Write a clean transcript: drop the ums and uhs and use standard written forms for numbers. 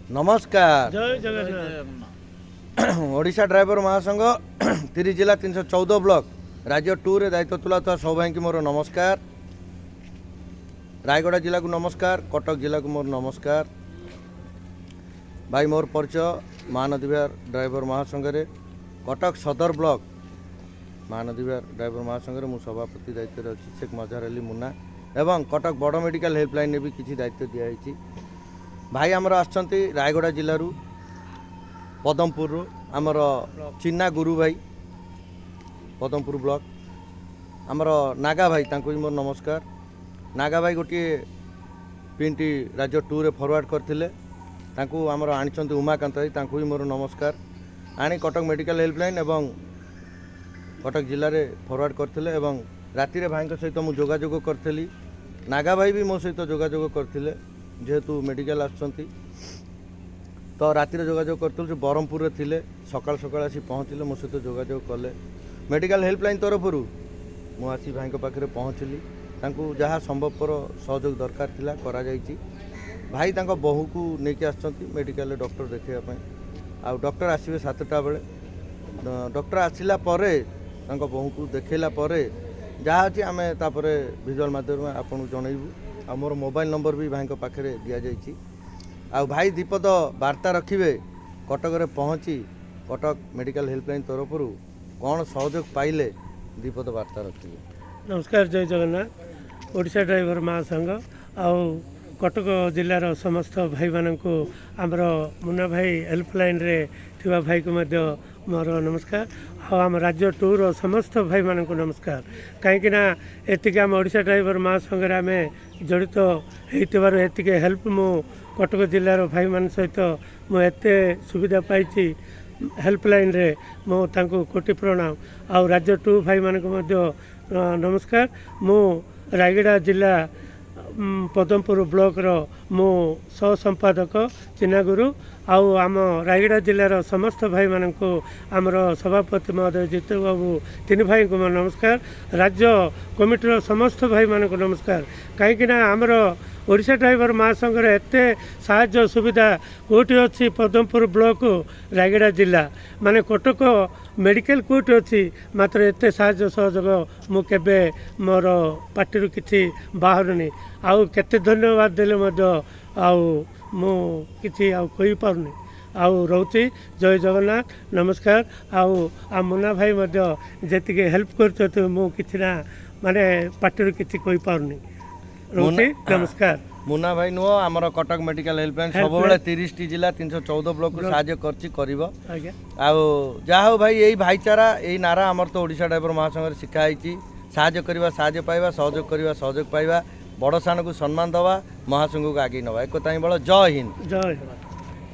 नमस्कार जय जगन्नाथ। ओडिशा ड्राइवर महासंघ 30 जिला 314 ब्लॉक राज्य 2 रे दायित्व तुला सब भाई की मोर नमस्कार। रायगड़ा जिला को नमस्कार, कटक जिला को मोर नमस्कार। भाई मोर परिचय महानदी विहार ड्राइवर महासंघ रे कटक सदर ब्लॉक महानदी विहार ड्राइवर महासंघ रे मु सभापति दायित्व अच्छी शेख मजहर अली मुन्ना एवं कटक बड़ मेडिकल हेल्पलाइन ने भी किसी दायित्व दिखाई। भाई आमर आसचंती रायगड़ा जिलू पदमपुर आमर चिन्ना गुरु भाई पदमपुर ब्लॉक आमर नागा भाई तांको भी मोर नमस्कार। नागा भाई गोटे पिंटी राज्य 2 रे फॉरवर्ड करथिले तांको आमर आनिचंती उमाकांत भाई तांको भी मोर नमस्कार। आनी कटक मेडिकल हेल्पलाइन एवं कटक जिले में फॉरवर्ड करथिले एवं राति रे भाई सहित मु जोगाजोग करथिली। नागा भाई भी मो सहित जोगाजोग करथिले जेहेतु मेडिकल आसचंती तो राति रे जोगाजोग करथिल जो बरहमपुर रे थिले सकाल सकाल आसी पहुँचले मो सहित जोगाजोग कले मेडिकल हेल्पलाइन तरफ मु आसी भाई पाखे पहुँचली तांको जहाँ संभवपर सहयोग दरकार थिला करा जायछि। भाई तांको बहु को लेकिन आसचंती मेडिकल डॉक्टर देखा आ डॉक्टर आसवे 7टा बेले डॉक्टर आसिला परे तांको बहु को देखैला परे जहाँ अच्छी आम तापर भिजुआल माध्यम आपको जनइबू आ मोर मोबाइल नंबर भी भाई पाखे दि जाइए। आ भाई दीपद वार्ता रखिए कटक रे पहुँची कटक मेडिकल हेल्पलाइन तरफ कौन सहयोग पाइले दीपद वार्ता रखिए। नमस्कार, जय जगन्नाथ। ओडिशा ड्राइवर महासंघ आउ कटक जिलार समस्त भाई मानक आमर मुन्ना भाई हेल्पलाइन रे थिबा भाई को मध्य मोर नमस्कार। आम राज्य 2 रो समस्त भाई मानक नमस्कार। कहीं एतिक आम ओडिशा ड्राइवर महासंघ आम जड़ित होइतिबार एतिक हेल्प मु कटक जिलार भाई मान सहित मुझे सुविधा पाई हेल्पलाइन रे मो तांको कोटि प्रणाम। आउ राज्य 2 भाई मानक मध्य नमस्कार। मु रायगड़ा जिला पदमपुर ब्लॉक रो मो सह संपादक चिन्ना गुरु आउ आम रायगड़ा जिलार समस्त भाई मानक आमर सभापति महोदय जितु बाबू 3 भाई को नमस्कार। राज्य कमिटीर समस्त भाई मानक नमस्कार। कहीं आमर ओडिशा ड्राइवर महासंघ एत साहाय्य सुविधा कोटी अच्छी पदमपुर ब्लॉक रायगड़ा जिला माने कटक मेडिकल कोटी अच्छी मात्र एत साहाय्य सहयोग मु केबे मोर पार्टी किसी बाहरनी आउ केते धन्यवाद देले आउ मु किसी आउ कहि पारुनी आउ रोची। जय जगन्नाथ, नमस्कार। आउ आ मुन्ना भाई जी हेल्प कर मु किसी ना माने पार्टी किसी कहि पारुनी रोची। नमस्कार। मुन्ना भाई नुह आमर कटक मेडिकल हेल्पलाइन सब 30 जिला 314 ब्लॉक साहाय्य जहा हो भाई यही भाईचारा यही नारा आमर तो ओडिशा ड्राइवर महासंघ शिखाई साहाय्य करवा साहाय्य पाइबा सहयोग करवा सहयोग पाइबा बड़ सान को सम्मान दवा महासंघ को आगे नवा एक बल। जय हिंद। जय हिंद।